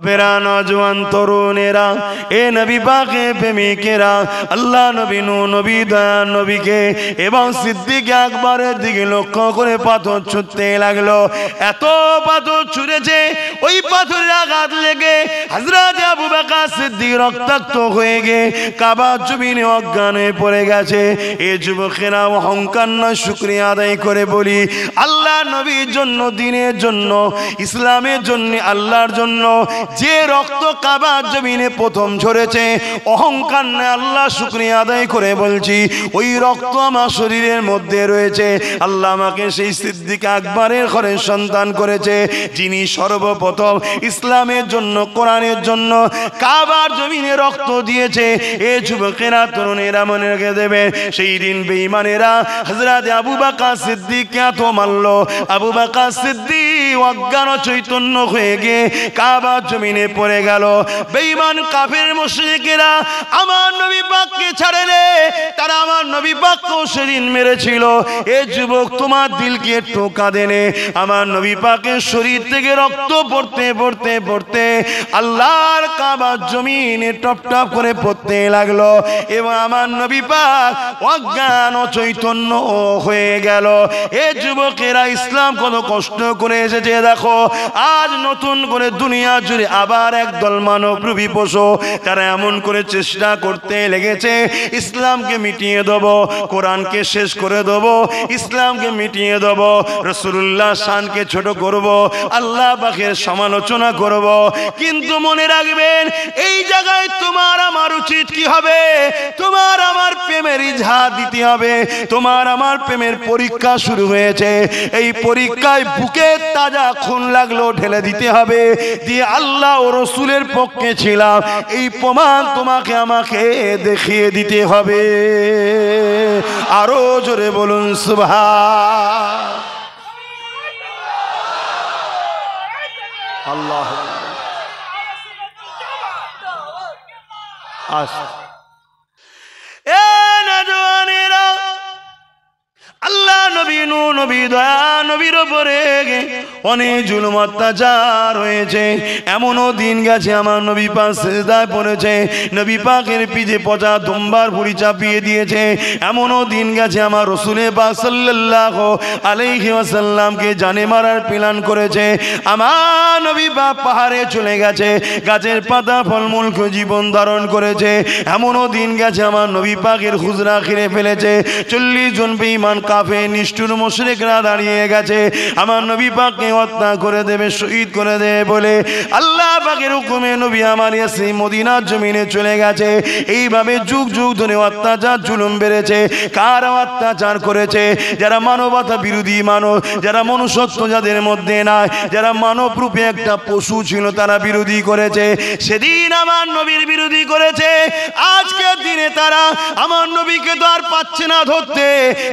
বেরা নওজওয়ান তরুণেরা, এ নবী পাকে প্রেমিকেরা, আল্লাহ নবী নূহ নবী দয়া নবীকে এবং সিদ্দিক আকবরের দিকে লক্ষ্য করে পাথর ছুঁড়তে লাগলো। এত পাথর ছুঁড়েছে, ওই পাথরের আঘাত লেগে হযরত আবু বকর সিদ্দিক রক্তাক্ত হয়ে গিয়ে কাবা জমিনে অজ্ঞান হয়ে পড়ে গেছে। এ যুবকেরা অহংকার নয়, শুকরিয়া আদায় করে বলি, আল্লাহ নবীর জন্য, দ্বীনের জন্য, ইসলামের জন্য, আল্লাহর জন্য যে রক্ত কাবা জমিনে প্রথম ঝরেছে, অহংকার নয়, আল্লাহ শুকরিয়া আদায় করে বলছি, ওই রক্ত আমার শরীরের মধ্যে রয়েছে। আল্লাহ আমাকে সেই সিদ্দিক আকবরের ঘরের সন্তান করেছে, যিনি সর্বপ্রথম ইসলামের জন্য, কোরআনের জন্য কাবার জমিনে রক্ত দিয়েছে। এ যুবকেরা, তরুণেরা মনে রেখে দেবে, সেই দিন বেঈমানেরা হযরত আবু বকর সিদ্দিককে এত মারল, আবু বকর সিদ্দিক অজ্ঞান চৈতন্য হয়ে গিয়ে কাবা জমিনে পড়ে গেল। বেঈমান কাফের মুশরিকেরা আমার নবী পাককে ছাড়েলে, তারা আমার নবী পাককেও সেদিন মেরেছিল। এ যুবক, তোমার দিলকে একটু কাঁদেনে, আমার নবী পাকের শরীর থেকে রক্ত পড়তে পড়তে পড়তে আল্লাহর কাবার জমিনে টপ টপ করে পড়তে লাগলো এবং আমার নবী পাক অজ্ঞান ও চৈতন্য হয়ে গেল। এ যুবকেরা, ইসলাম কত কষ্ট করে এসেছে দেখো। আজ নতুন করে দুনিয়া জুড়ে আবার একদল মানবরূপী পশু, তারা এমন করে চেষ্টা করতে লেগেছে, ইসলামকে মিটিয়ে দেব, কোরআনকে শেষ করে দেব, ইসলামকে মিটিয়ে দেব, রাসূলুল্লাহ শানকে ছোট করব, আল্লাহ পাকের সমালোচনা করব। কিন্তু মনে রাখবেন, এই জায়গায় তোমার আমার উচিত কি হবে? তোমার আমার প্রেমের ইজহার দিতে হবে। তোমার আমার প্রেমের পরীক্ষা শুরু হয়েছে, এই পরীক্ষায় বুকে তাজা খুন লাগলো ঢেলে দিতে হবে, দিয়ে আল্লাহ ও রসুলের পক্ষে ছিলাম এই প্রমাণ তোমাকে আমাকে দেখিয়ে দিতে হবে। আরো জোরে বলুন সুবহান আল্লাহ। আল্লাহ নবী নূহ নবী দয়া নবীর উপরে অনেক জুলুম অত্যাচার হয়েছে। এমনও দিন গেছে আমার নবী পাক সিজদায় পড়েছে, নবী পাকের পিঠে পচা দুম্বার ভুঁড়ি চাপিয়ে দিয়েছে। এমনও দিন গেছে আমার রাসূল পাক সাল্লাল্লাহু আলাইহি ওয়াসাল্লামকে জানে মারার প্ল্যান করেছে। আমার নবী পাক পাহাড়ে চলে গেছে, গাছের পাতা ফলমূল খেয়ে জীবন ধারণ করেছে। এমনও দিন গেছে আমার নবী পাকের হুজরা ঘিরে ফেলেছে। 40 জন বেঈমান কাফের নিষ্ঠুর মুশরিকরা দাঁড়িয়ে গেছে, আমার নবী পাককে হত্যা করে দেবে, শহীদ করে দেবে বলে আল্লাহ পাকের হুকুমে নবী আমার ইয়াসিন মদিনার জমিনে চলে গেছে। এইভাবে যুগ যুগ ধরে অত্যাচার জুলুম বেড়েছে। কারা অত্যাচার করেছে? যারা মানবতা বিরোধী মানুষ, যারা মনুষ্যত্ব যাদের মধ্যে নাই, যারা মানব রূপে একটা পশু ছিল, তারা বিরোধী করেছে। সেদিন আমার নবীর বিরোধী করেছে। আজকের দিনে তারা আমার নবীকে তো আর পাচ্ছে না ধরতে,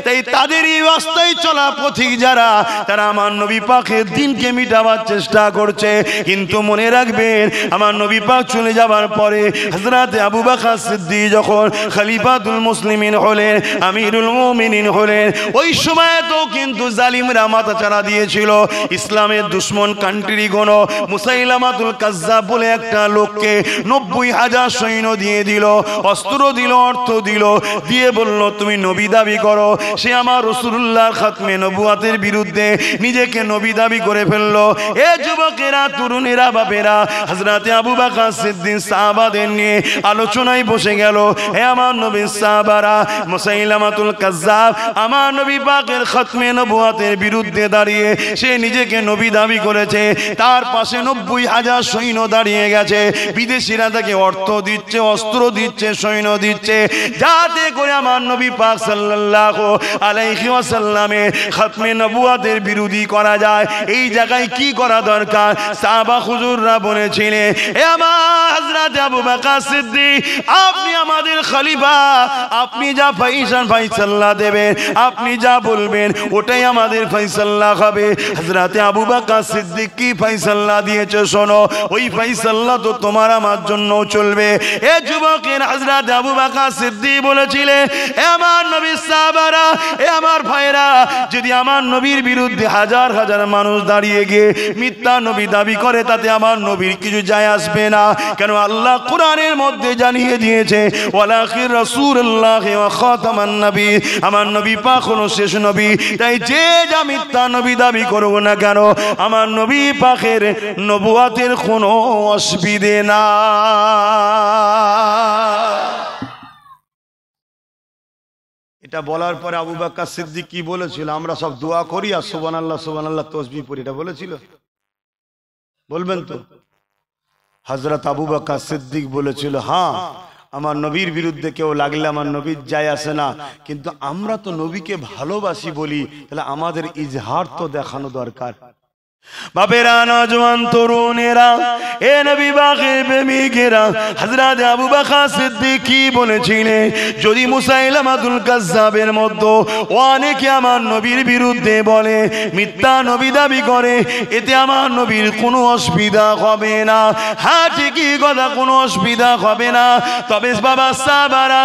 তাই তাদেরই রাস্তায় চলা পথিক যারা, তারা আমার নবী পাকের দিনকে মিটাবার চেষ্টা করছে। কিন্তু মনে রাখবেন, আমার নবী পাক চলে যাবার পরে হযরত আবু বকর সিদ্দিক যখন খলিফাতুল মুসলিমিন হলেন, আমিরুল মুমিনিন হলেন, ওই সময় তো কিন্তু জালিমরা মাথাচাড়া দিয়েছিল। ইসলামের দুশ্মন কান্ট্রি গণ মুসাইলামাতুল কাজ্জাব বলে একটা লোককে 90,000 সৈন্য দিয়ে দিল, অস্ত্র দিল, অর্থ দিল, দিয়ে বলল তুমি নবী দাবি করো। সে আমার রাসূলুল্লাহর খাতমে নবুয়াতের বিরুদ্ধে নিজেকে নবী দাবি করে ফেললো। এ যুবকেরা, তরুণেরা, বাপেরা, হযরত আবু বকর সিদ্দিক সাহাবাদের নিয়ে আলোচনায় বসে গেল। হে আমার নবীর সাহাবারা, মুসাইলামাতুল কাজ্জাব আমার নবী পাকের খাতমে নবুয়াতের বিরুদ্ধে দাঁড়িয়ে সে নিজেকে নবী দাবি করেছে। তার পাশে 90,000 সৈন্য দাঁড়িয়ে গেছে। বিদেশিরা তাকে অর্থ দিচ্ছে, অস্ত্র দিচ্ছে, সৈন্য দিচ্ছে, যাতে করে আমার নবী পাক সাল্লাল্লাহু আলাইহি ওয়াসাল্লামের খাতমে নবুয়াতের বিরোধী করা যায়। এই জায়গায় কি করা দরকার? সাহাবা হুজুররা বলেছিলেন, হে আমার হযরত আবু বকর সিদ্দিক, আপনি আমাদের খলিফা, আপনি যা ফয়সালা দেবেন, আপনি যা বলবেন ওটাই আমাদের ফয়সালা হবে। হযরত আবু বকর সিদ্দিক কি ফয়সালা দিয়েছে শোনো, ওই ফয়সালা তো তোমার আমার জন্য চলবে। এ যুবকের, হযরত আবু বকর সিদ্দিক বলেছিলেন, হে আমার নবীর সাহাবারা, হে আমার ভাইরা, যদি আমার নবীর বিরুদ্ধে হাজার হাজার মানুষ দাঁড়িয়ে গিয়ে মিথ্যা নবী দাবি করে তাতে আমার নবীর কিছু যায় আসবে না। কেন আল্লাহ কোরআনের মধ্যে জানিয়ে দিয়েছে ওয়ালাকির রাসূলুল্লাহ ওয়া খাতামান নবী, আমার নবী পাক হলো শেষ নবী। তাই যে যা মিথ্যা নবী দাবি করুক না কেন আমার নবী পাকের নবুয়াতের কোনো অসুবিধে না। এটা বলার পরে আবু বকর সিদ্দিক কি বলেছিল? আমরা সব দোয়া করি আর সুবহানাল্লাহ সুবহানাল্লাহ তাসবিহ পড়ি, এটা বলেছিল? বলবেন তো? হযরত আবু বকর সিদ্দিক বলেছিল, হ্যাঁ আমার নবীর বিরুদ্ধে কেউ লাগলে আমার নবীর যায় আসে না, কিন্তু আমরা তো নবীকে ভালোবাসি বলি, তাহলে আমাদের ইজহার তো দেখানো দরকার। বাপেরা, নওজওয়ান তরুণেরা, এ নবী পাকের প্রেমিকেরা, হযরত আবু বকর সিদ্দিক কি বলেছিলেন? যদি মুসাইলামাতুল কাজ্জাবের মতো অনেকে আমার নবীর বিরুদ্ধে বলে, মিথ্যা নবী দাবি করে, এতে আমার নবীর কোনো অসুবিধা হবে না। হ্যাঁ ঠিকই কথা, কোনো অসুবিধা হবে না। তবে বাবা সাহাবারা,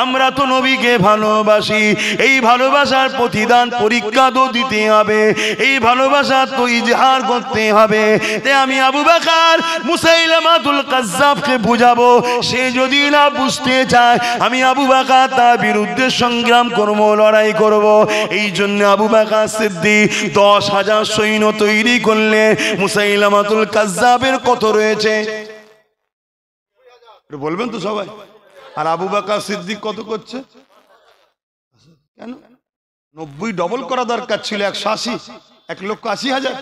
আমরা তো নবীকে ভালোবাসি, এই ভালোবাসার প্রতিদান পরীক্ষা তো দিতে হবে, এই ভালোবাসা তো ইজহার করতে হবে। তাই আমি আবু বকর মুসাইলামাতুল কাজ্জাবকে বুঝাবো, সে যদি না বুঝতে চায় আমি আবু বকর তার বিরুদ্ধে সংগ্রাম করব, লড়াই করব। এই জন্য আবু বকর সিদ্দিক 10,000 সৈন্য তৈরি করলে মুসাইলামাতুল কাজ্জাবের কত রয়েছে বলবেন তো সবাই? আর আবু বকর সিদ্দিক কত করছে? কেন 90 ডবল করা দরকার ছিল, 180, 1,80,000।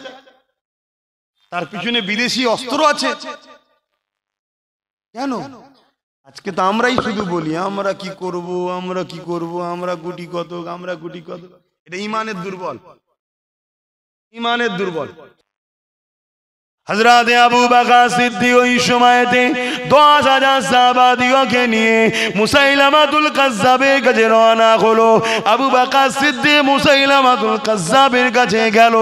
তার পিছনে বিদেশি অস্ত্র আছে। কেন? আজকে তো আমরাই শুধু বলি আমরা কি করব, আমরা কি করব, আমরা গুটি কত, আমরা গুটি কত। এটা ঈমানের দুর্বল, ঈমানের দুর্বল। হযরত আবু বকর সিদ্দিক ওই সময়তে 10,000 সাহাবাদিকে নিয়ে মুসাইলামাতুল কাজ্জাবের কাছে রওনা হলো। আবু বকর সিদ্দিক মুসাইলামাতুল কাজ্জাবের কাছে গেল,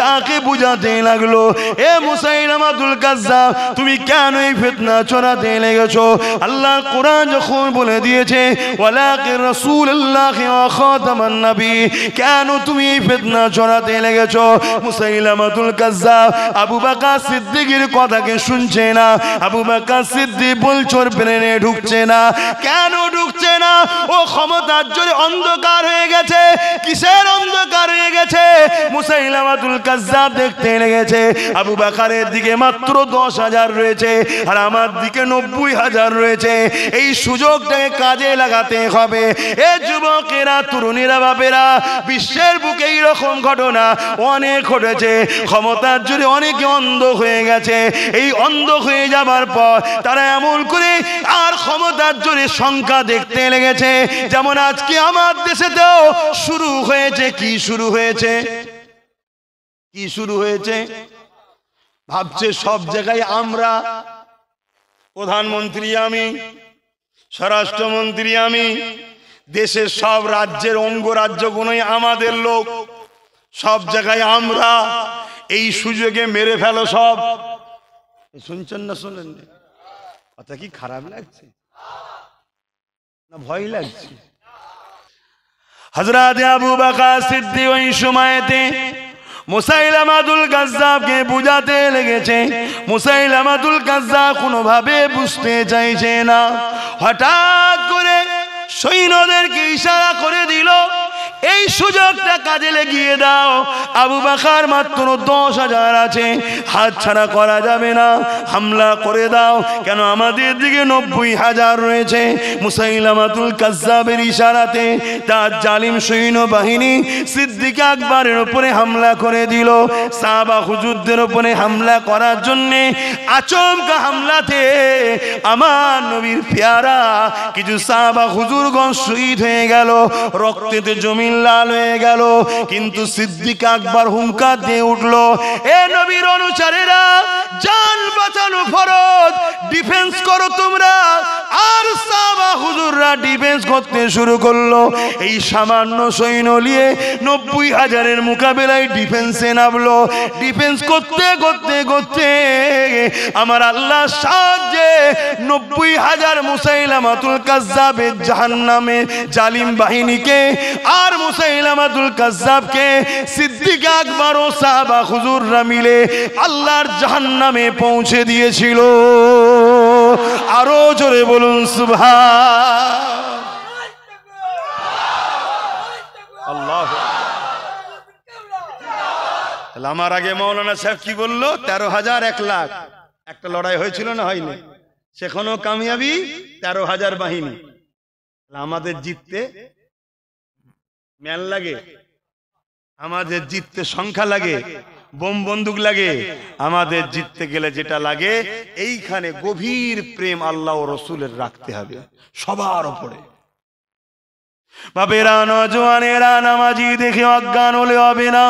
তাকে বুঝাতে লাগলো, এ মুসাইলামাতুল কাজ্জাব, তুমি কেন এই ফিতনা ছড়াতে লেগেছো? আল্লাহর কোরআন যখন বলে দিয়েছে ওয়ালাকির রাসূলুল্লাহ ওয়া খাতামান নবী, কেন তুমি এই ফিতনা ছড়াতে লেগেছো? মুসাইলামাতুল কাজ্জাব আবু বকর সিদ্দিকের কথাকে শুনছে না। আবু বকর সিদ্দিক বলছোর ব্রেনে ঢুকছে না। কেন ঢুকছে না? ও ক্ষমতার জোরে অন্ধকার হয়ে গেছে। কিসের অন্ধকার হয়ে গেছে? মুসাইলামাতুল কাজ্জাব দেখতে লেগেছে আবু বকরের দিকে মাত্র 10,000 রয়েছে আর আমার দিকে 90,000 রয়েছে। এই সুযোগটাকে কাজে লাগাতে হবে। এ যুবকেরা, তরুণীরা, বাপেরা, বিশ্বের বুকে এইরকম ঘটনা অনেক ঘটেছে। ক্ষমতার জোরে অনেকে অন্ধ হয়ে গেছে। এই অন্ধ হয়ে যাবার পর তারা এমন করে আর ক্ষমতার জোরে সংখ্যা দেখতে লেগেছে। যেমন আজকে আমার দেশেতেও শুরু হয়েছে। কি শুরু হয়েছে? কি শুরু হয়েছে? ভাবছে সব জায়গায় আমরা, প্রধানমন্ত্রী আমি, স্বরাষ্ট্রমন্ত্রী আমি, দেশের সব রাজ্যের অঙ্গরাজ্যগুলোই আমাদের লোক, সব জায়গায় আমরা। এই সুযোগে মেরে ফেলো সব। শুনছেন না শোনেন? কথা কি খারাপ লাগছে না ভয় লাগছে? হযরত আবু বকর সিদ্দিক ওই সময়তে মুসাইলামাতুল কাজ্জাবকে বুঝাতে লেগেছে। মুসাইলামাতুল কাজ্জাব কোনোভাবে বুঝতে চাইছে না। হঠাৎ করে সৈন্যদেরকে ইশারা করে দিল, এই সুযোগটা কাজে লাগিয়ে দাও। আবু বকর মাত্র 10,000 আছে, হাত ছাড়া করা যাবে না, হামলা করে দাও। কেন আমাদের দিকে 90,000 রয়েছে। মুসাইলামাতুল কাজ্জাবের ইশারাতে তার জালিম সৈন্য বাহিনী সিদ্দিক আকবরের উপরে হামলা করে দিল। সাহাবা হুজুরদের উপরে হামলা করার জন্য আচমকা হামলাতে আমার নবীর পেয়ারা কিছু সাহাবা হুজুরগণ শহীদ হয়ে গেল, রক্তেতে জমি লাল হয়ে গেল। কিন্তু সিদ্দিক আকবর হুঙ্কার দিয়ে উঠলো, এ নবীর অনুসারীরা, জান বাঁচানো ফরজ, ডিফেন্স করো তোমরা, আর সাহাবা হুজুররা ডিফেন্স করতে শুরু করলো। এই সামান্য সৈন্য নিয়ে 90,000-এর মোকাবেলায় ডিফেন্সে নামলো। ডিফেন্স করতে করতে করতে আমার আল্লাহ সাহায্যে 90,000 মুসাইলামাতুল কাজ্জাবের জাহান্নামে জালিম বাহিনীকে আর মুসাইলামাতুল কাজ্জাবকে সিদ্দিক আকবর ও সাহাবা হুজুররা মিলে আল্লাহর জাহান্নামে পৌঁছে দিয়েছিল। আরো জোরে বলুন সুবহানাল্লাহ। আমার আগে মৌলানা সাহেব কি বললো? 13,000 1 লাখ। একটা লড়াই হয়েছিল না হয়নি? সেখানেও কামিয়াবি, 13,000 বাহিনী। আমাদের জিততে ম্যান লাগে, আমাদের জিততে সংখ্যা লাগে, বোম বন্দুক লাগে। আমাদের জিততে গেলে যেটা লাগে, এইখানে গভীর প্রেম আল্লাহ ও রসুলের রাখতে হবে সবার উপরে। বাপেরা, নজওয়ানেরা, নামাজি দেখে অজ্ঞান হলে হবে না,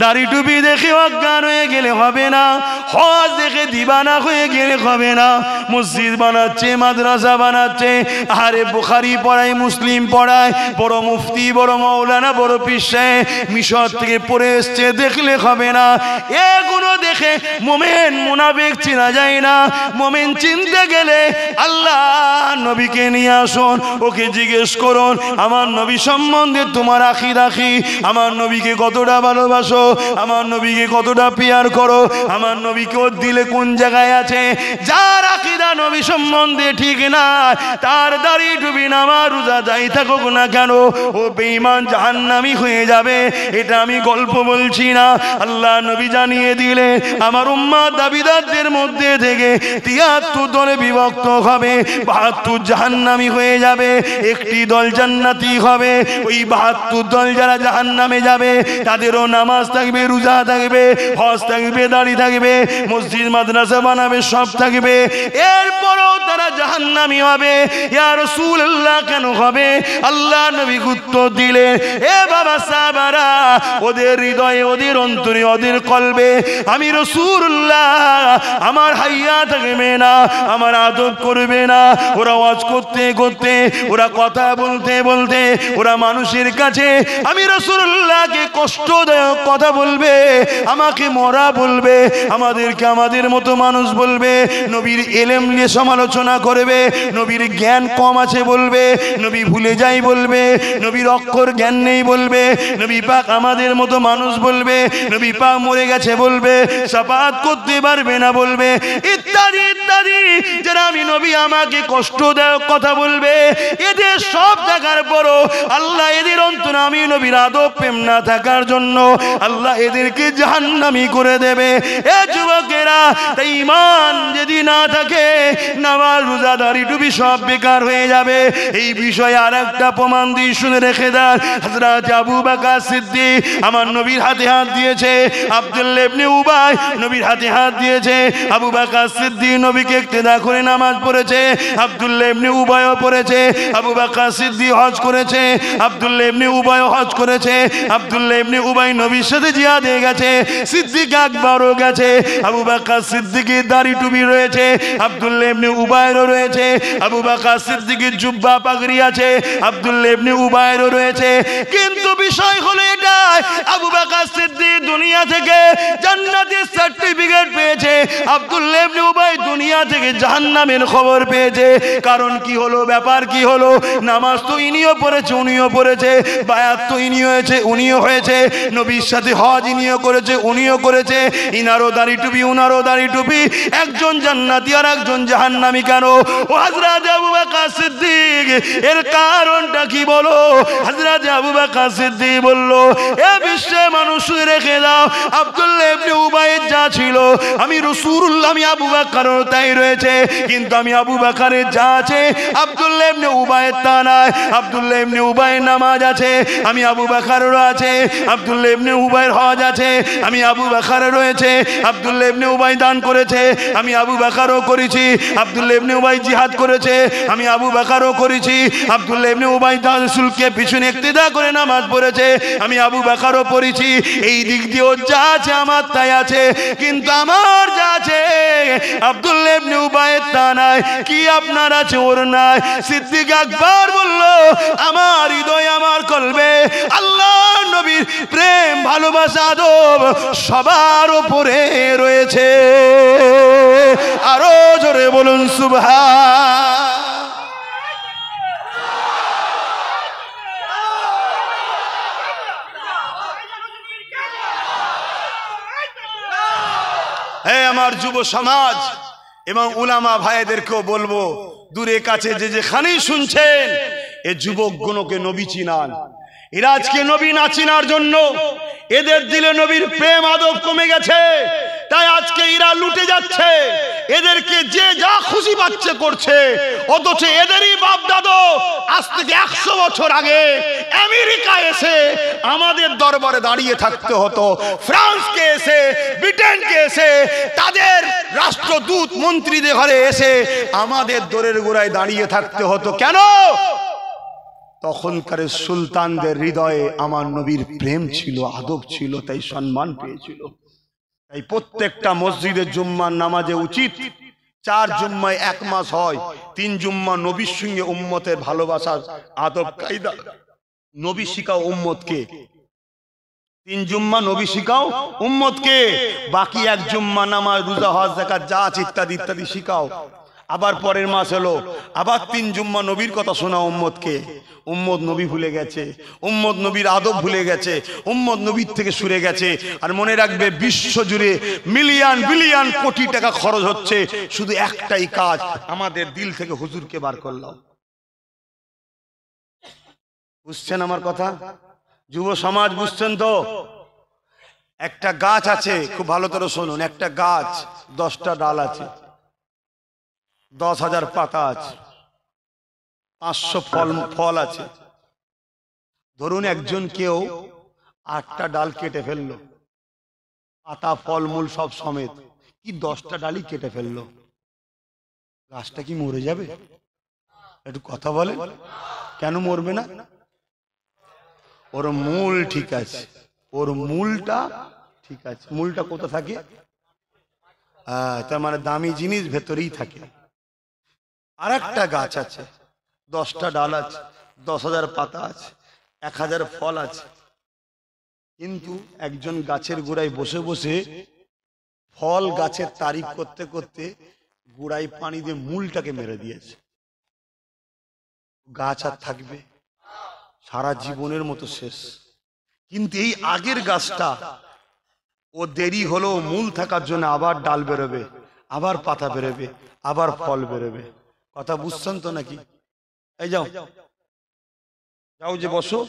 দাড়ি টুপি দেখে অজ্ঞান হয়ে গেলে হবে না, হজ দেখে দিবানা হয়ে গেলে হবে না। মসজিদ বানাচ্ছে, মাদ্রাসা বানাচ্ছে, আরে বুখারি পড়ায়, মুসলিম পড়ায়, বড় মুফতি, বড় মাওলানা, বড় পীর সাহেব মিশর থেকে পড়ে এসছে, দেখলে হবে না। এগুলো দেখে মুমিন মুনাফিক চেনা যায় না। মুমিন চিনতে গেলে আল্লাহ নবীকে নিয়ে আসুন, ওকে জিজ্ঞেস করুন আমার নবী সম্বন্ধে তোমার আকীদা কি, আমার নবীকে কতটা ভালোবাসো, আমার নবীকে কতটা পিয়ার করো, আমার নবীকে ওর দিলে কোন জায়গায় আছে। যার আকীদা নবী সম্বন্ধে ঠিক না, তার দাড়ি টুপি নামাজ রোজা যাই থাকুক না কেন, ও বেঈমান জাহান্নামী হয়ে যাবে। এটা আমি গল্প বলছি না, আল্লাহ নবী জানিয়ে দিলে আমার উম্মাত দাবিদারদের মধ্যে থেকে 73 দলে বিভক্ত হবে, 72 জাহান্নামী হয়ে যাবে, একটি দল জান্নাতি হবে। ওই 72 দল যারা জাহান্নামে যাবে তাদেরও নামাজ থাকবে, রোজা থাকবে, হজ থাকবে, দাড়ি থাকবে, মসজিদ মাদ্রাসা বানাবে, সব থাকবে। এরপরও তারা জাহান্নামী হবে। ইয়া রাসূলুল্লাহ কেন হবে? আল্লাহ নবী উত্তর দিলেন, এ বাবা সাহাবারা, ওদের হৃদয়ে, ওদের অন্তরে, ওদের কলবে আমি রাসূলুল্লাহ আমার হাইয়া থাকবে না, আমার আদব করবে না। ওরা ওয়াজ করতে করতে, ওরা কথা বলতে বলতে, ওরা মানুষের কাছে আমি রাসূলুল্লাহকে কষ্টদায়ক কথা বলবে, আমাকে মরা বলবে, আমাদেরকে আমাদের মতো মানুষ বলবে, নবীর ইলম নিয়ে সমালোচনা করবে, নবীর জ্ঞান কম আছে বলবে, নবী ভুলে যাই বলবে, নবীর অক্ষর জ্ঞান নেই বলবে, নবী পাক আমাদের মতো মানুষ বলবে, নবী পাক মরে গেছে বলবে, শাফাআত করতে পারবে না বলবে, ইত্যাদি ইত্যাদি। যারা আমি নবী আমাকে কষ্টদায়ক কথা বলবে, এদের সব থাকার পরও আল্লাহ এদের অন্তরে আমি নবীর আদব প্রেম না থাকার জন্য আল্লাহ এদেরকে জাহান্নামী করে দেবে। এ যুবকেরা, তাই ঈমান যদি না থাকে নামাজ রোজা দাড়ি টুপি সব বেকার হয়ে যাবে। এই বিষয়ে আরেকটা প্রমাণ দিয়ে শুনে রেখে দেন। হযরত আবু বকর সিদ্দিক আমার নবীর হাতে হাত দিয়েছে, আব্দুল্লাহ ইবনে উবাই নবীর হাতে হাত দিয়েছে। আবু বকর সিদ্দিক নবীকে ইক্তেদা করে নামাজ পড়েছে, আব্দুল্লাহ ইবনে উবাইও পড়েছে। আবু বকর সিদ্দিক হজ করেছে, আব্দুল্লাহ ইবনে উবাইও হজ করেছে। আব্দুল্লাহ ইবনে উবাই নবীর সাথে জিহাদে গেছে, সিদ্দিক আকবরও গেছে। আবু বকর সিদ্দিকের দাড়ি টুপি রয়েছে, আব্দুল্লাহ ইবনে উবাইরও রয়েছে। আবু বকর সিদ্দিকের জুব্বা পাগড়ি আছে, আব্দুল্লাহ ইবনে উবাইরও রয়েছে। কিন্তু বিষয় হলো এটাই, আবু বকর সিদ্দিক দুনিয়া থেকে জান্নাতের সার্টিফিকেট পেয়েছে, আব্দুল্লাহ ইবনে উবাই দুনিয়া থেকে জাহান্নামের খবর পেয়েছে। কারণ কি হলো, ব্যাপার কি হলো? নামাজ তো ইনিও পড়েছে, উনিও পড়েছে, বায়াত তো ইনিও হয়েছে, উনিও হয়েছে, নবীর সাথে হজ ইনিও করেছে, উনিও করেছে। ইনারও দাড়ি টুপি, উনারও দাড়ি টুপি। একজন জান্নাতি আর একজন জাহান্নামী কেন? ও হযরত আবু বকর সিদ্দিক, এর কারণটা কি বলো? হযরত আবু বকর সিদ্দিক বলল, এ বিশ্বে মানুষ রেখে দাও, আব্দুল্লাহ ইবনে উবাইয়ের যা ছিল আমি রাসূলুল্লাহ, আমি আবু বকরও তাই রয়েছে, কিন্তু আমি আবু বকরের যা আছে আব্দুল্লাহ ইবনে উবাইয়ের তা নাই। আব্দুল্লাহ ইবনে উবাইয়ের নামাজ আছে, আমি আবু বকরেরও আছে। আব্দুল্লাহ ইবনে উবাইয়ের হজ আছে, আমি আবু বকরের রয়েছে। আব্দুল্লাহ ইবনে উবাই দান করেছে, আমি আবু বকরও করেছি। আব্দুল্লাহ ইবনে উবাই জিহাদ করেছে, আমি আবু বকরও করেছি। আব্দুল্লাহ ইবনে উবাই রাসূলকে পিছনে ইক্তেদা করে নামাজ পড়েছে, আমি আবু বকরও পড়েছি। এই দিক দিয়ে যা আছে আমার তাই আছে, কিন্তু আমার যা আছে আব্দুল্লাহ ইবনে উবাইদ তা নাই, কি আপনার আছে ওর নাই। সিদ্দিক আকবর বলল আমার হৃদয় আমার কলবে আল্লাহ নবীর প্রেম ভালোবাসা আদব সবার উপরে রয়েছে। আরো জোরে বলুন সুবহান। হে আমার যুব সমাজ এবং উলামা ভাইদেরকেও বলবো, দূরে কাছে যে যেখানেই শুনছেন এ যুবকগুলোকে নবী চিনান। এরা আজকে নবী না চিনার জন্য এদের দিলে নবীর প্রেম আদব কমে গেছে, তাই আজকে এরা লুটে যাচ্ছে, এদেরকে যে যা খুশি পাচ্ছে করছে। অথচ এদেরই বাপ দাদু আজ থেকে 100 বছর আগে আমেরিকায় এসে আমাদের দরবারে দাঁড়িয়ে থাকতে হতো, ফ্রান্সকে এসে ব্রিটেনকে এসে তাদের রাষ্ট্রদূত মন্ত্রীদের ঘরে এসে আমাদের দোরের গোড়ায় দাঁড়িয়ে থাকতে হতো। কেন? তখনকার সুলতানদের হৃদয়ে আমার নবীর প্রেম ছিল, আদব ছিল, তাই সম্মান পেয়েছিল। তাই প্রত্যেকটা মসজিদের জুম্মার নামাজে উচিত 4 জুম্মায় 1 মাস হয়, 3 জুম্মা নবীর সঙ্গে উম্মতের ভালোবাসার আদব কায়দা নবী শিখাও উম্মতকে। 3 জুম্মা নবী শিখাও উম্মতকে, বাকি 1 জুম্মা নামাজ রোজা হজ যাকাত যা আছে ইত্যাদি ইত্যাদি শিখাও। আবার পরের মাস হলো আবার 3 জুম্মা নবীর কথা শোনাও উম্মতকে। উম্মত নবী ভুলে গেছে, উম্মত নবীর আদব ভুলে গেছে, উম্মত নবীর থেকে সরে গেছে। আর মনে রাখবে বিশ্ব জুড়ে মিলিয়ন বিলিয়ন কোটি টাকা খরচ হচ্ছে শুধু একটাই কাজ, আমাদের দিল থেকে হুজুরকে বার করলাম। বুঝছেন আমার কথা? যুব সমাজ বুঝছেন তো? একটা গাছ আছে, খুব ভালো করে শুনুন, একটা গাছ 10টা ডাল আছে, 10,000 পাতা আছে, 500 ফল আছে। ধরুন একজন কেউ 8টা ডাল কেটে ফেললো, পাতা ফলমূল সব সমেত, কি 10টা ডালই কেটে ফেললো, গাছটা কি মরে যাবে? একটু কথা বলে, কেন মরবে না? ওর মূল ঠিক আছে, ওর মূলটা ঠিক আছে। মূলটা কোথা থাকে? তার মানে দামি জিনিস ভেতরেই থাকে। আর একটা গাছ আছে, 10টা ডাল আছে, 10,000 পাতা আছে, 1,000 ফল আছে, কিন্তু একজন গাছের গোড়ায় বসে বসে ফল গাছের তারিফ করতে করতে গোড়ায় পানি দিয়ে মূলটাকে মেরে দিয়েছে। গাছ আর থাকবে? সারা জীবনের মতো শেষ। কিন্তু এই আগের গাছটা ও দেরি হলো মূল থাকার জন্য আবার ডাল বেরোবে, আবার পাতা বেরোবে, আবার ফল বেরোবে। কথা বুঝছেন তো নাকি? এই যাও যাও, যে বসো,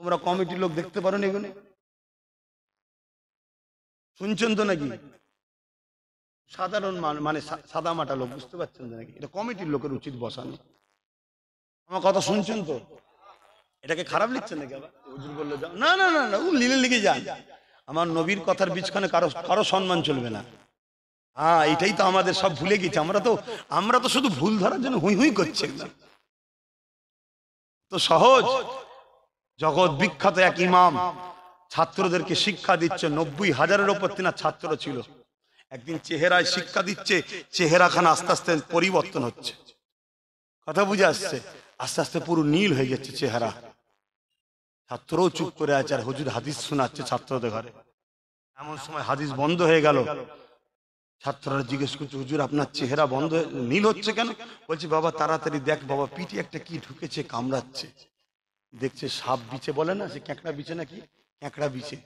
তোমরা কমিটির লোক দেখতে পারো না, এখানে শুনছেন তো নাকি? সাধারণ মানে সাদা মাটা লোক, বুঝতে পারছেন তো নাকি? এটা কমিটির লোকের উচিত বসানো। আমার কথা শুনছেন তো? এটাকে খারাপ লিখছেন নাকি? আবার হুজুর বললো যাও, না না না না, ও লিলে লিখে যান। আমার নবীর কথার বীজখানে কারো সম্মান চলবে না। হ্যাঁ, এটাই তো আমাদের সব ভুলে গেছে। আমরা তো শুধু ভুল ধরার জন্য হুই হুই করছি। তো সহজ, জগৎ বিখ্যাত এক ইমাম ছাত্রদেরকে শিক্ষা দিচ্ছে, 90,000-এর উপর তিনার ছাত্র ছিল। একদিন চেহারায় শিক্ষা দিচ্ছে, চেহারাখানা আস্তে আস্তে পরিবর্তন হচ্ছে। কথা বুঝে আসছে? আস্তে আস্তে পুরো নীল হয়ে যাচ্ছে চেহারা। ছাত্রও চুপ করে আছে, আর হুজুর হাদিস শোনাচ্ছে ছাত্রদের ঘরে। এমন সময় হাদিস বন্ধ হয়ে গেল। ছাত্ররা জিজ্ঞেস করছে, হুজুর আপনার চেহারা বন্ধ নীল হচ্ছে কেন? বলছে, বাবা তাড়াতাড়ি দেখ বাবা, পিঠে একটা কি ঢুকেছে, কামড়াচ্ছে। দেখছে সাপ বিছে, বলে না সে ক্যাঁকড়া বিছে, নাকি ক্যাঁকড়া বিছে,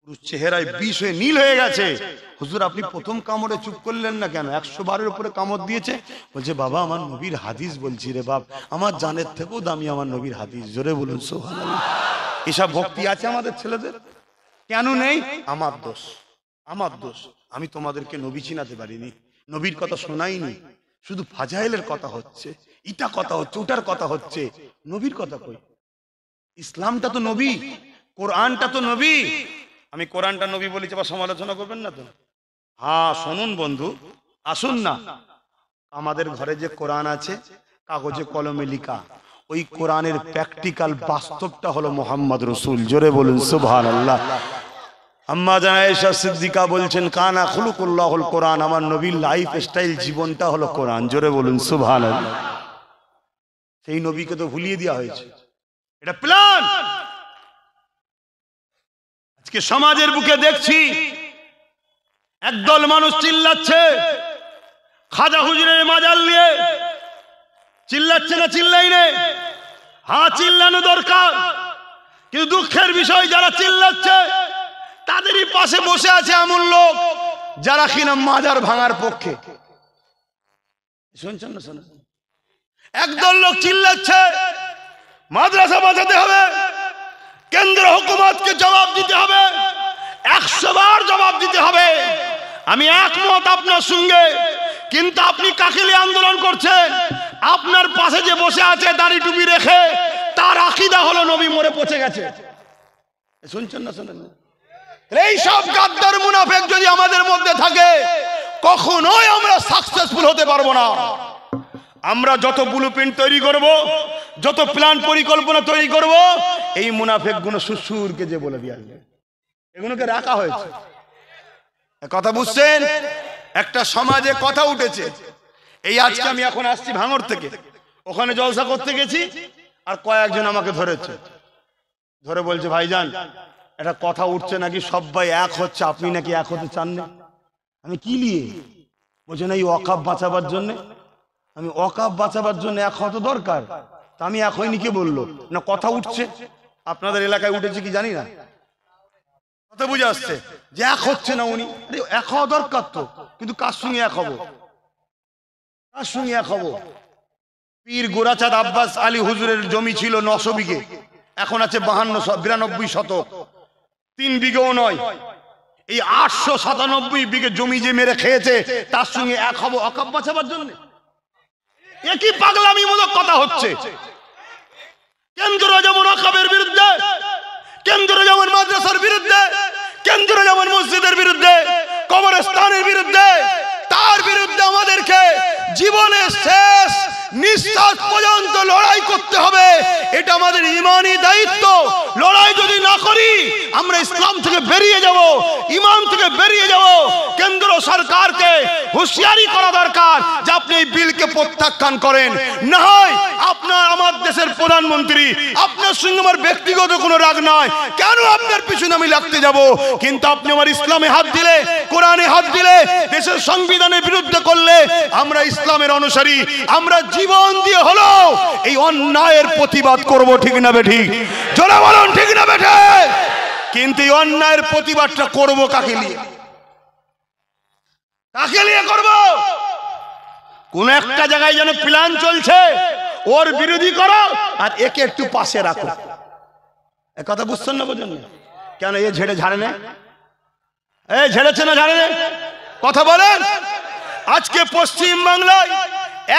পুরো চেহারায় বিষ হয়ে নীল হয়ে গেছে। হুজুর আপনি প্রথম কামড়ে চুপ করলেন না কেন? 100 বারের উপরে কামড় দিয়েছে। বলছে, বাবা আমার নবীর হাদিস বলছি রে বাপ, আমার জানের থেকেও দামি আমার নবীর হাদিস। জোরে বলুন সুবহানাল্লাহ। এসব ভক্তি আছে আমাদের ছেলেদের? কেন নেই? আমার দোষ, আমার দোষ। আমি তোমাদেরকে নবী চিনাতে পারিনি, নবীর কথা শোনাইনি। শুধু ফাজাইলের কথা হচ্ছে, ইটা কথা হচ্ছে, ওটার কথা হচ্ছে, নবীর কথা কই? ইসলামটা তো নবী, কোরআনটা তো নবী। আমি কোরআনটা নবী বলেছি, আবার সমালোচনা করবেন না তো? হ্যাঁ শুনুন বন্ধু, আসুন না, আমাদের ঘরে যে কোরআন আছে কাগজে কলমে লিখা, ওই কোরআনের প্র্যাকটিক্যাল বাস্তবটা হলো মোহাম্মদ রসুল। জোরে বলুন সুবহানাল্লাহ। আম্মা জান আয়েশা সিদ্দিকা বলছেন কানা খুলুকুল্লাহুল কোরআন, আমার নবীর লাইফ স্টাইল জীবনটা হলো কোরআন। জোরে বলুন সুবহানাল্লাহ। সেই নবীকে তো ভুলিয়ে দেওয়া হয়েছে, এটা প্ল্যান। আজকে সমাজের বুকে দেখছি একদল মানুষ চিল্লাচ্ছে খাজা হুজুরের মাজার নিয়ে, চিল্লাচ্ছে না চিল্লাই নে? হ্যাঁ, চিল্লানো দরকার, কিন্তু দুঃখের বিষয় যারা চিল্লাচ্ছে তাদেরই পাশে বসে আছে এমন লোক যারা কিনা মাজার ভাঙার পক্ষে। শুনছেন না? শোনেন, একদল লোক চিল্লাচ্ছে মাদ্রাসা বাঁচাতে হবে, কেন্দ্র হুকুমতকে জবাব দিতে হবে, 100 বার জবাব দিতে হবে। আমি একমত আপনার সঙ্গে, কিন্তু আপনি কাকে নিয়ে আন্দোলন করছেন? আপনার পাশে যে বসে আছে দাড়ি টুপি রেখে, তার আকীদা হলো নবী মরে পচে গেছে। শুনছেন না? শোনেন, এই সব গাদ্দার মুনাফিক যদি আমাদের মধ্যে থাকে, কখনোই আমরা সাকসেসফুল হতে পারবো না। আমরা যত ব্লুপ্রিন্ট তৈরি করব, যত প্ল্যান পরিকল্পনা তৈরি করব, এই মুনাফিক গুলো সুসুরকে যে বলে দিয়ে আসবে, এগুলোকে রাখা হয়েছে। কথা বুঝছেন? একটা সমাজে কথা উঠেছে, এই আজকে আমি এখন আসছি ভাঙড় থেকে, ওখানে জলসা করতে গেছি, আর কয়েকজন আমাকে ধরেছে, ধরে বলছে ভাইজান একটা কথা উঠছে নাকি সবাই এক হচ্ছে, আপনি নাকি এক হতে চান না। আমি কি নিয়ে? বলছে না এই ওয়াকফ বাঁচাবার জন্য। আমি ওয়াকফ বাঁচাবার জন্য এক হতে দরকার, তা আমি এক হইনি কে বললো? না কথা উঠছে, আপনাদের এলাকায় উঠেছে কি জানি না, কথা বুঝে আসছে যে এক হচ্ছে না উনি। এক হওয়া দরকার তো, কিন্তু কার সঙ্গে এক হবো? কার সঙ্গে এক হবো? পীর গোরাচাঁদ আব্বাস আলী হুজুরের জমি ছিল 900 বিঘে, এখন আছে 92 শতক, 3 বিঘেও নয়। এই 897 বিঘে জমি যে মেরে খেয়েছে, তার সঙ্গে এক হবো ওয়াকফ বাঁচাবার জন্য? একই পাগলামি মূলক কথা হচ্ছে। কেন্দ্র যেমন ওয়াকফের বিরুদ্ধে, কেন্দ্র যেমন মাদ্রাসার বিরুদ্ধে, কেন্দ্র যেমন মসজিদের বিরুদ্ধে, কবরস্থানের বিরুদ্ধে, তার বিরুদ্ধে আমাদেরকে জীবনের শেষ নিঃশ্বাস পর্যন্ত লড়াই করতে হবে। এটা আমাদের ইমানি দায়িত্ব। লড়াই যদি না করি আমরা ইসলাম থেকে বেরিয়ে যাব, ইমান থেকে বেরিয়ে যাব। কেন্দ্র সরকারকে হুঁশিয়ারি করা দরকার যে আপনি এই বিলকে প্রত্যাখ্যান করেন, না হয় আপনার আমার দেশের প্রধানমন্ত্রী, আপনার সঙ্গে আমার ব্যক্তিগত কোনো রাগ নয়, কেন আপনার পিছনে আমি লাগতে যাব? কিন্তু আপনি আমার ইসলামে হাত দিলে, কোরআনে হাত দিলে, দেশের সংবিধানের বিরুদ্ধে করলে, আমরা ইসলামের অনুসারী, আমরা জীবন দিয়ে হলো এই অন্যায়ের প্রতিবাদ করব। ঠিক না বেঠিক? জোরে বলুন ঠিক না বেঠে? কিন্তু এই অন্যায়ের প্রতিবাদটা করব কাকে নিয়ে? কাকে নিয়ে করব? কোন একটা জায়গায় যেন প্ল্যান চলছে, ওর বিরোধী করো আর একে একটু পাশে রাখো। কথা বুঝছেন না? বোঝেন না? কেন এ ঝেড়ে ঝাড়ে না? এই ঝেড়েছে না ঝাড়ে না? কথা বলেন। আজকে পশ্চিম বাংলায়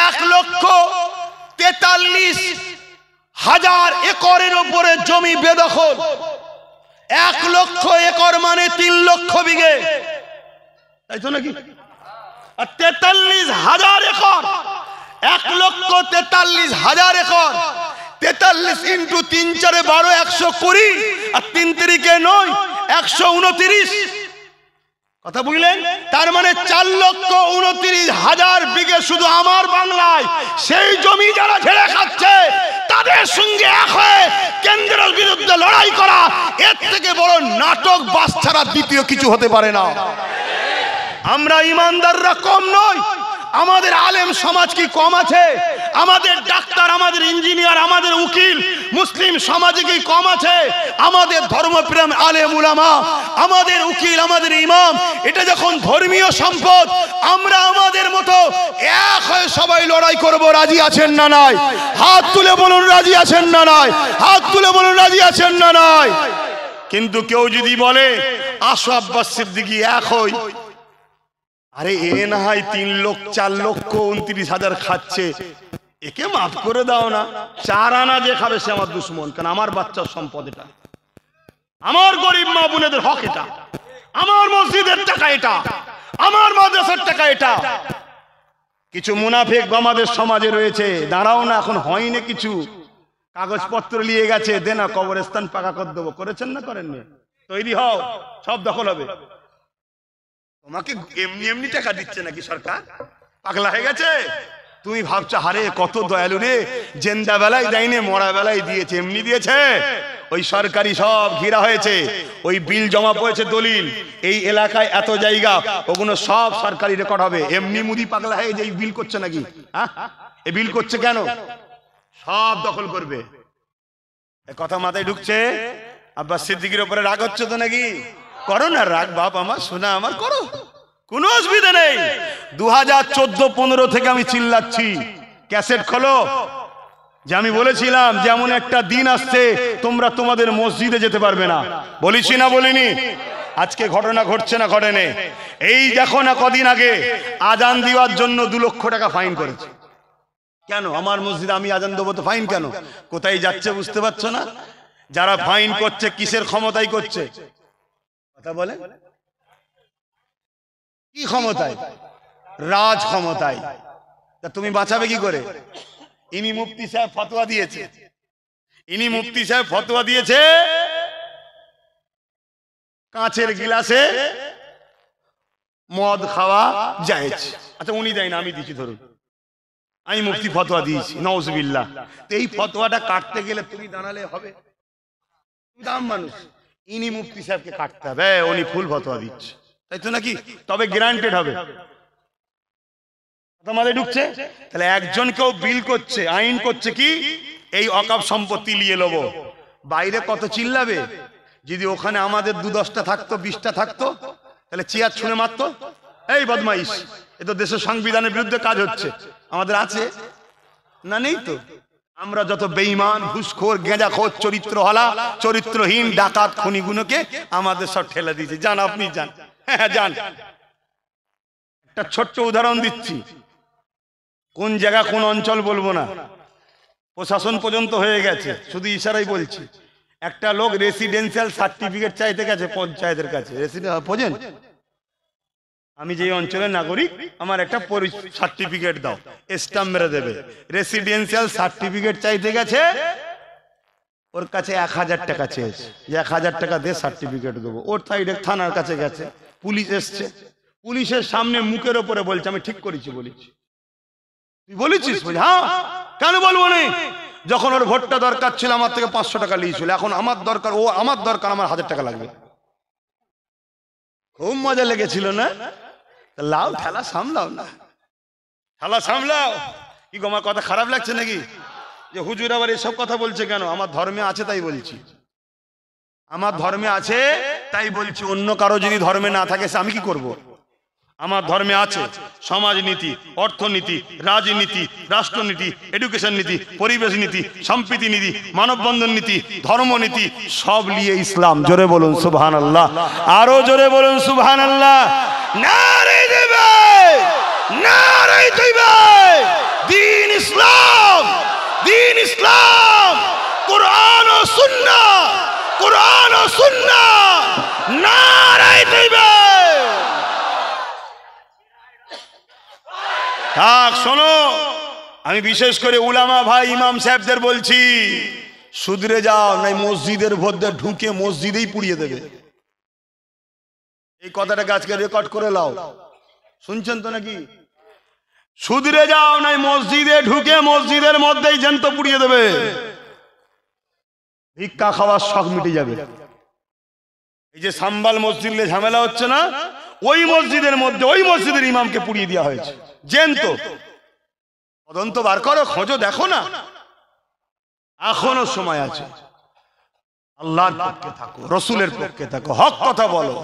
1,43,000 একরের উপরে জমি বেদখল। 1 লক্ষ একর মানে 3 লক্ষ বিঘে, তাই তো নাকি? আর 43,000 একর, 1,43,000 একর, 43 ইন্টু 3 4 12, 120, আর 3 3 9, 129। কথা বুঝলেন? তার মানে 4,29,000 বিঘে শুধু আমার বাংলায়। সেই জমি যারা ঝেড়ে খাচ্ছে তাদের সঙ্গে এক হয়ে কেন্দ্রের বিরুদ্ধে লড়াই করা, এর থেকে বড় নাটক বাস ছাড়া দ্বিতীয় কিছু হতে পারে না। আমরা ইমানদাররা কম নই, আমাদের আলেম সমাজ কি কম আছে? আমাদের ডাক্তার, আমাদের ইঞ্জিনিয়ার, আমাদের উকিল মুসলিম সমাজে কি কম আছে? আমাদের ধর্মপ্রেম আলেম উলামা, আমাদের উকিল, আমাদের ইমাম, এটা যখন ধর্মীয় সম্পদ, আমরা আমাদের মতো এক হয়ে সবাই লড়াই করব। রাজি আছেন না নাই? হাত তুলে বলুন রাজি আছেন না নাই? হাত তুলে বলুন রাজি আছেন না নাই? কিন্তু কেউ যদি বলে আসো আব্বাস সিদ্দিকী এক হই, আরে এ না হয় 3 লক্ষ 4 লক্ষ 29,000 খাচ্ছে, একে মাফ করে দাও না। 4 আনা যে খাবে সে আমার দুশ্মন, কারণ আমার বাচ্চার সম্পদ এটা, আমার গরিব মা বোনেদের হক এটা, আমার মসজিদের টাকা এটা, আমার মাদ্রাসার টাকা এটা। কিছু মুনাফিক আমাদের সমাজে রয়েছে, দাঁড়াও না, এখন হয়নি কিছু, কাগজপত্র নিয়ে গেছে, দে না কবরস্থান পাকা করে দেবো। করেছেন না করেননি? তৈরি হও, সব দখল হবে। তোমাকে এমনি এমনি টাকা দিচ্ছে নাকি সরকার? পাগলা হয়ে গেছে? তুমি ভাবছো হারে কত দয়ালু রে, জেন্দা বেলায় দেয়নি, মরা বেলায় দিয়েছে। এমনি দিয়েছে? ওই সরকারি সব ঘেরা হয়েছে, ওই বিল জমা পড়েছে, দলিল, এই এলাকায় এত জায়গা, ওগুলো সব সরকারি রেকর্ড হবে। এমনি মুদি পাগলা হয়ে যে বিল করছে নাকি? এই বিল করছে কেন? সব দখল করবে। কথা মাথায় ঢুকছে? আব্বাস সিদ্দিকীর উপরে রাগ হচ্ছে তো নাকি? করো না রাগ, বাপ আমার, সোনা আমার, করো, কোনো অসুবিধা নেই। 2014-15 থেকে আমি চিল্লাচ্ছি, ক্যাসেট খোলো, যে আমি বলেছিলাম যেমন একটা দিন আসছে তোমরা তোমাদের মসজিদে যেতে পারবে না। বলেছি না বলিনি? আজকে ঘটনা ঘটছে না ঘটেনি? এই দেখো না, কদিন আগে আজান দেওয়ার জন্য 2 লক্ষ টাকা ফাইন করেছে। কেন? আমার মসজিদে আমি আজান দেবো তো ফাইন কেন? কোথায় যাচ্ছে বুঝতে পারছো না? যারা ফাইন করছে কিসের ক্ষমতায় করছে? কথা বলে, কি ক্ষমতায়? রাজ ক্ষমতায়। তা তুমি বাঁচাবে কি করে? ইনি মুফতি সাহেব ফতোয়া দিয়েছে, কাঁচের গিলাসে মদ খাওয়া জায়েজ। আচ্ছা উনি দেয় না, আমি দিচ্ছি, ধরুন আমি মুফতি ফতোয়া দিয়েছি, নাউজুবিল্লাহ। এই ফতোয়াটা কাটতে গেলে তুমি দাঁড়ালে হবে? দাম মানুষ, ইনি মুফতি সাহেবকে কাটতে হবে, উনি ফুল ফতোয়া দিচ্ছে, তাই তো নাকি? তবে গ্যারান্টেড হবে। তোমাদের ঢুকছে? তাহলে একজন কেউ বিল করছে, আইন করছে কি, এই অকাপ সম্পত্তি নিয়ে নেবো। বাইরে কত চিল্লাবে? যদি ওখানে আমাদের 2-10টা থাকতো, 20টা থাকতো, তাহলে চেয়ার ছুঁড়ে মারতো, এই বদমাইশ, এ তো দেশের সংবিধানের বিরুদ্ধে কাজ হচ্ছে। আমাদের আছে না? নেই তো। আমরা যত বেঈমান, ঘুষখোর, গেঁজাখোর, চরিত্রহীন, চরিত্রহীন, ডাকাত, খুনিগুলোকে আমাদের সব ঠেলে দিয়েছে। যান আপনি, যান, হ্যাঁ যান। একটা ছোট্ট উদাহরণ দিচ্ছি, কোন জায়গা কোন অঞ্চল বলবো না, প্রশাসন পর্যন্ত হয়ে গেছে, শুধু ইশারাই বলছি। একটা লোক রেসিডেন্সিয়াল সার্টিফিকেট চাইতে গেছে পঞ্চায়েতের কাছে। বোঝেন, আমি যে অঞ্চলের নাগরিক, আমার একটা সার্টিফিকেট দাও, স্ট্যাম্প মেরে দেবে। রেসিডেন্সিয়াল সার্টিফিকেট চাইতে গেছে, ওর কাছে 1000 টাকা চেয়েছে, যে 1000 টাকা দিয়ে সার্টিফিকেট দেবো। ওর সাইডে থানার কাছে গেছে, পুলিশ এসছে, পুলিশের সামনে মুখের ওপরে বলছে আমি ঠিক করেছি। বলেছি তুই বলেছিস? হ্যাঁ, কেন বলবো না? যখন ওর ভোটটা দরকার ছিল আমার থেকে 500 টাকা নিয়েছিল, এখন আমার দরকার, ও আমার দরকার, আমার 1000 টাকা লাগবে। খুব মজা লেগেছিল না? লাও, ঠেলা সামলাও না, ঠেলা সামলাও। কি গো, আমার কথা খারাপ লাগছে নাকি? যে হুজুর আবার এসব কথা বলছে কেন? আমার ধর্মে আছে তাই বলছি, আমার ধর্মে আছে তাই বলছি। অন্য কারো যদি ধর্মে না থাকে আমি কি করব? আমার ধর্মে আছে সমাজনীতি, অর্থনীতি, রাজনীতি, রাষ্ট্রনীতি, এডুকেশন নীতি, পরিবেশ নীতি, সম্প্রীতি নীতি, মানববন্ধন নীতি, ধর্মনীতি, সব নিয়ে ইসলাম। জোরে বলুন সুবহানাল্লাহ, আরো জোরে বলুন সুবহানাল্লাহ। নারে দিবে, নারে দিবে, দ্বীন ইসলাম, দ্বীন ইসলাম, কুরআন ও সুন্নাহ, কুরআন ও সুন্নাহ, নারে দিবে। থাক, শোনো, আমি বিশেষ করে উলামা ভাই, ইমাম সাহেবদের বলছি, শুধরে যাও, নাই মসজিদের মধ্যে ঢুকে মসজিদেই পুড়িয়ে দেবে। এই কথাটাকে আজকে রেকর্ড করে লাও, শুনছেন তো নাকি? শুধরে যাও, নাই মসজিদে ঢুকে মসজিদের মধ্যেই জ্যান্ত পুড়িয়ে দেবে। ভিক্ষা খাওয়ার শখ মিটে যাবে। এই যে সাম্বাল মসজিদে ঝামেলা হচ্ছে না, ওই মসজিদের মধ্যে ওই মসজিদের ইমামকে পুড়িয়ে দেওয়া হয়েছে জ্যান্ত। তদন্ত বার করো, খোঁজো, দেখো না, এখনো সময় আছে। আল্লাহর পক্ষে থাকো, রসুলের পক্ষে থাকো, হক কথা বলো,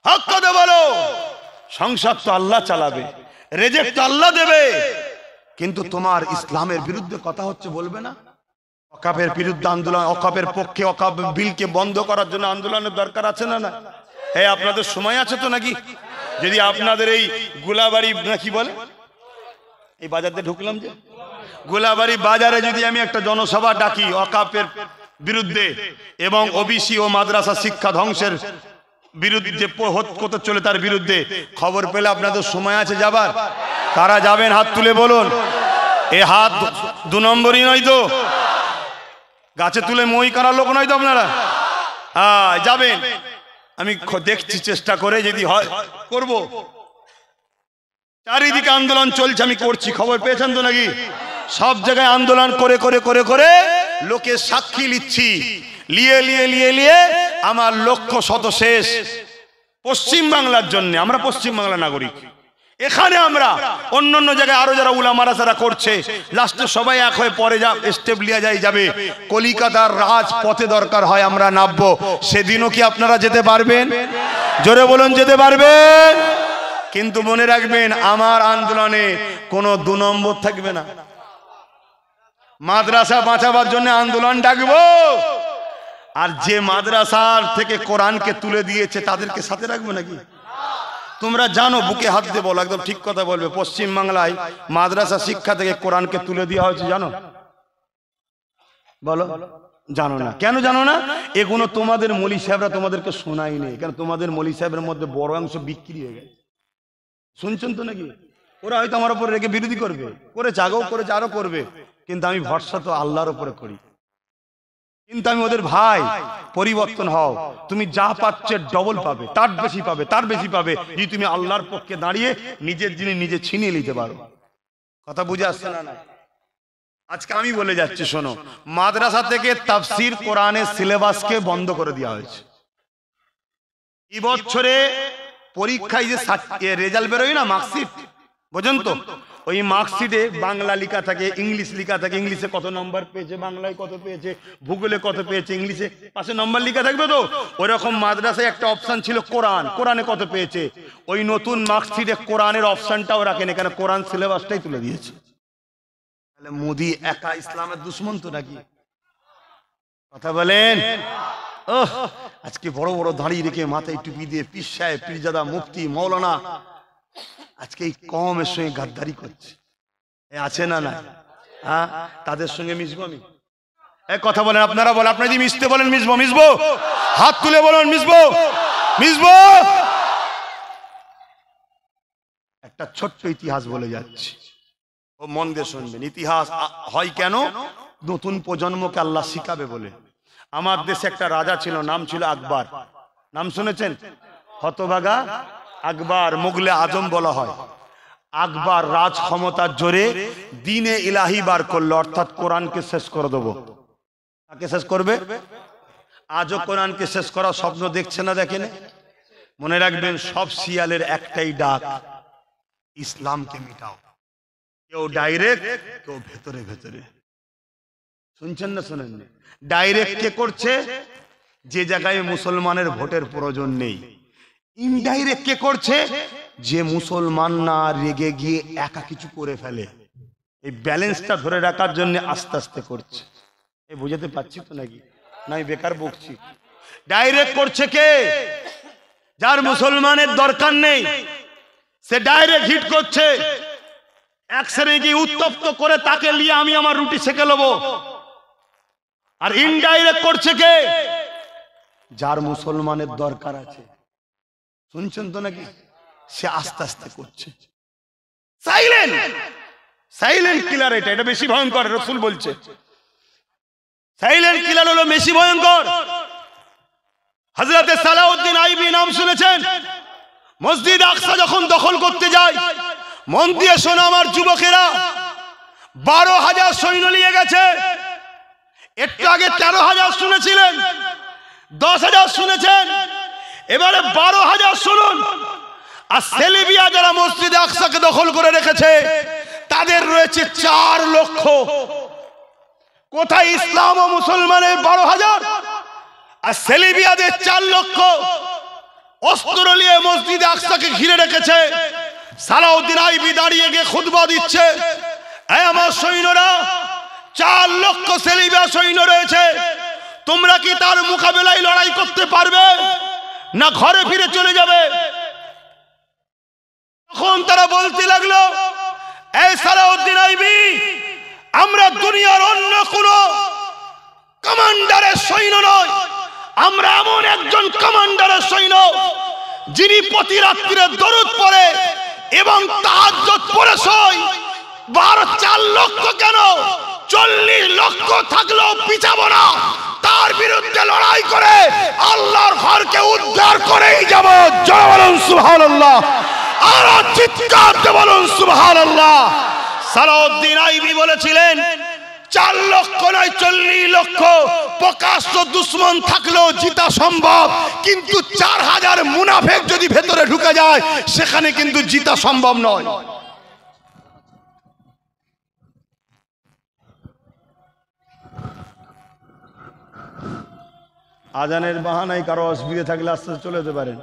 হক কথা বলো। সংসার তো আল্লাহ চালাবে, রেজেক্ট তো আল্লাহ দেবে, কিন্তু তোমার ইসলামের বিরুদ্ধে কথা হচ্ছে বলবে না। ওয়াকাফের বিরুদ্ধে আন্দোলন, ওয়াকাফের পক্ষে, ওয়াকাফ বিলকে বন্ধ করার জন্য আন্দোলনের দরকার আছে না? না, এই আপনাদের সময় আছে তো নাকি? যদি আপনাদের এই গোলাবাড়ি নাকি বলে, এই বাজারে ঢুকলাম যে গোলাবাড়ি বাজারে যদি আমি একটা জনসভা ডাকি ওয়াকাফের বিরুদ্ধে এবং ওবিসি ও মাদ্রাসা শিক্ষা ধ্বংসের বিরুদ্ধে হতে চলে তার বিরুদ্ধে, খবর পেলে আপনাদের সময় আছে যাবার? কারা যাবেন হাত তুলে বলুন। এ হাত 2 নম্বরই নয় তো? গাছে তুলে মই করার লোক নয় তো আপনারা? হ্যাঁ যাবেন, আমি দেখছি চেষ্টা করে যদি হয় করব। চারিদিকে আন্দোলন চলছে, আমি করছি, খবর পেয়েছেন তো নাকি? সব জায়গায় আন্দোলন করে করে করে করে লোকের সাক্ষী লিচ্ছি, লিয়ে লিয়ে লিয়ে লিয়ে আমার লক্ষ্য শত শেষ। পশ্চিম বাংলার জন্য, আমরা পশ্চিম বাংলার নাগরিক, এখানে আমরা অন্য অন্য জায়গায় আরো যারা উলামারা যারা করছে, লাস্টে সবাই এক হয়ে পরে যা স্টেপ লিয়া যাবে। কলিকাতার রাজপথে দরকার হয় আমরা নামবো, সেদিনও কি আপনারা যেতে পারবেন? জোরে বলুন, যেতে পারবেন? কিন্তু মনে রাখবেন, আমার আন্দোলনে কোনো 2 নম্বর থাকবে না। মাদ্রাসা বাঁচাবার জন্য আন্দোলন ডাকবো, আর যে মাদ্রাসার থেকে কোরআনকে তুলে দিয়েছে তাদেরকে সাথে রাখবো নাকি? তোমরা জানো, বুকে হাত দিয়ে বলো, একদম ঠিক কথা বলবে, পশ্চিম বাংলায় মাদ্রাসা শিক্ষা থেকে কোরআনকে তুলে দেওয়া হয়েছে, জানো? বলো, জানো না? কেন জানো না? এগুলো তোমাদের মৌলী সাহেবরা তোমাদেরকে শোনায়নি, কারণ তোমাদের মৌলী সাহেবের মধ্যে বড় অংশ বিক্রি হয়ে গেছে। শুনছেন তো নাকি? ওরা হয়তো আমার উপর রেখে বিরোধী করবে, করেছে, আগেও করেছে, আরো করবে, কিন্তু আমি ভরসা তো আল্লাহর উপরে করি। কিন্তু আমি ওদের ভাই, পরিবর্তন হও, তুমি যা পাচ্ছে ডবল পাবে, তার বেশি পাবে, তার বেশি পাবে, যদি তুমি আল্লাহর পক্ষে দাঁড়িয়ে নিজের জিনিস নিজে ছিনিয়ে নিতে পারো। কথা বুঝে আসছে না? আজকে আমি বলে যাচ্ছি, শোনো, মাদ্রাসা থেকে তাফসীর কোরআনের সিলেবাসকে বন্ধ করে দেওয়া হয়েছে। এই বছরে পরীক্ষায় যে রেজাল্ট বেরোয় না, মার্কশিট, বোঝেন তো? ওই মার্কশিটে বাংলা লেখা থাকে, ইংলিশ লেখা থাকে, ইংলিশে কত নম্বর পেয়েছে, বাংলায় কত পেয়েছে, ভূগোলে কত পেয়েছে, ইংলিশে পাশে নম্বর লেখা থাকবে তো। ওই রকম মাদ্রাসায় একটা অপশন ছিল কোরআন, কোরআনে কত পেয়েছে। ওই নতুন মার্কশিটে কোরআনের অপশনটাও রাখেন, এখানে কোরআন সিলেবাসটাই তুলে দিয়েছে। তাহলে মোদি একা ইসলামের দুশ্মন তো নাকি? কথা বলেন? আজকে বড় বড় দাঁড়িয়ে রেখে মাথায় টুপি দিয়ে পীর সাহেব, পীরজাদা, মুফতি, মৌলানা আজকে এই কমের সঙ্গে গাদ্দারি করছে, আছে না? না, হ্যাঁ, তাদের সঙ্গে মিশবো আমি? এক কথা বলেন, আপনারা বলেন, আপনারা যদি মিশতে বলেন মিশবো, মিশবো? হাত তুলে বলেন, মিশবো, মিশবো? একটা ছোট্ট ইতিহাস বলে যাচ্ছি, ও মন দিয়ে শুনবেন। ইতিহাস হয় কেন? নতুন প্রজন্মকে আল্লাহ শিখাবে বলে। আমার দেশে একটা রাজা ছিল, নাম ছিল আকবর। নাম শুনেছেন? হতভাগা আকবর, মুগলে আজম বলা হয়। আকবর রাজ ক্ষমতার জোরে দ্বীনে ইলাহি বার করলো, অর্থাৎ কোরআনকে শেষ করে দেবো। কাকে শেষ করবে? আজও কোরআনকে শেষ করার স্বপ্ন দেখছে না, দেখেন? মনে রাখবেন, সব শিয়ালের একটাই ডাক, ইসলামকে মিটাও। কেউ ডাইরেক্ট, কেউ ভেতরে ভেতরে। শুনছেন না শোনেন? ডাইরেক্ট কে করছে? যে জায়গায় মুসলমানের ভোটের প্রয়োজন নেই। ইনডাইরেক্ট কে করছে? যে মুসলমান না রেগে গিয়ে একা কিছু করে ফেলে। এই ব্যালেন্সটা ধরে রাখার জন্য আস্তে আস্তে করছে। এই বুঝাতে পারছি তো নাকি? নাই বেকার বকছি। ডাইরেক্ট করছে কে? যার মুসলমানের দরকার নেই, সে ডাইরেক্ট হিট করছে। এক শ্রেণীকে উত্তপ্ত করে তাকে নিয়ে আমি আমার রুটি সেকে নেবো। আর ইনডাইরেক্ট করছে কে? যার মুসলমানের দরকার আছে। শুনছেন তো নাকি? সে আস্তে আস্তে করছে। Silent, silent killer. এটা বেশি ভয়ঙ্কর। রাসূল বলছে সাইলেন্ট কিলার হলো বেশি ভয়ঙ্কর। হযরত সালাউদ্দিন আইবি নাম শুনেছেন? মসজিদ আকসা যখন দখল করতে যায়, মন দিয়ে শোনো আমার যুবকেরা, 12,000 সৈন্য নিয়ে গেছে। একটু আগে 13,000 শুনেছিলেন, 10,000 শুনেছেন, এবারে 12,000 শুনুন। আর সেলিবিয়া যারা মসজিদ আকসাকে দখল করে রেখেছে, তাদের রয়েছে 4 লক্ষ। কোথায় ইসলাম ও মুসলমানের 12,000, আর সেলিবিয়াদের 4 লক্ষ অস্ত্র নিয়ে মসজিদ আকসাকে ঘিরে রেখেছে। সালাউদ্দিন আইবি দাঁড়িয়ে গিয়ে খুতবা দিচ্ছে, এই আমার সৈন্যরা, 4 লক্ষ সেলিবিয়া সৈন্য রয়েছে, তোমরা কি তার মোকাবেলায় লড়াই করতে পারবে না ঘরে ফিরে চলে যাবে? তখন তারা বলতে লাগলো, এই সালাউদ্দিন আইবি, আমরা দুনিয়ার অন্য কোন কমান্ডারের সৈন্য নয়, আমরা এমন একজন কমান্ডারের সৈন্য যিনি প্রতি রাত্রিরে দরুদ পড়ে এবং তাহাজ্জুদ পড়ে শোয়। 4 লক্ষ কেন, 40 লক্ষ থাকলেও পিছাবো না। তার বিরুদ্ধে লড়াই করে আল্লাহর ঘরকে উদ্ধার করেই যাব। জোরে বলুন সুবহানাল্লাহ, আর চিৎকার দিয়ে বলুন সুবহানাল্লাহ। সালাউদ্দিন আইবি বলেছিলেন 4 লক্ষ নয় 40 লক্ষ প্রকাশ্য দুশ্মন থাকলেও জিতা সম্ভব, কিন্তু 4000 মুনাফিক যদি ভেতরে ঢুকে যায় সেখানে কিন্তু জিতা সম্ভব নয়। আজানের বাহানায় কারো অসুবিধা থাকলে আস্তে আস্তে চলে যেতে পারেন।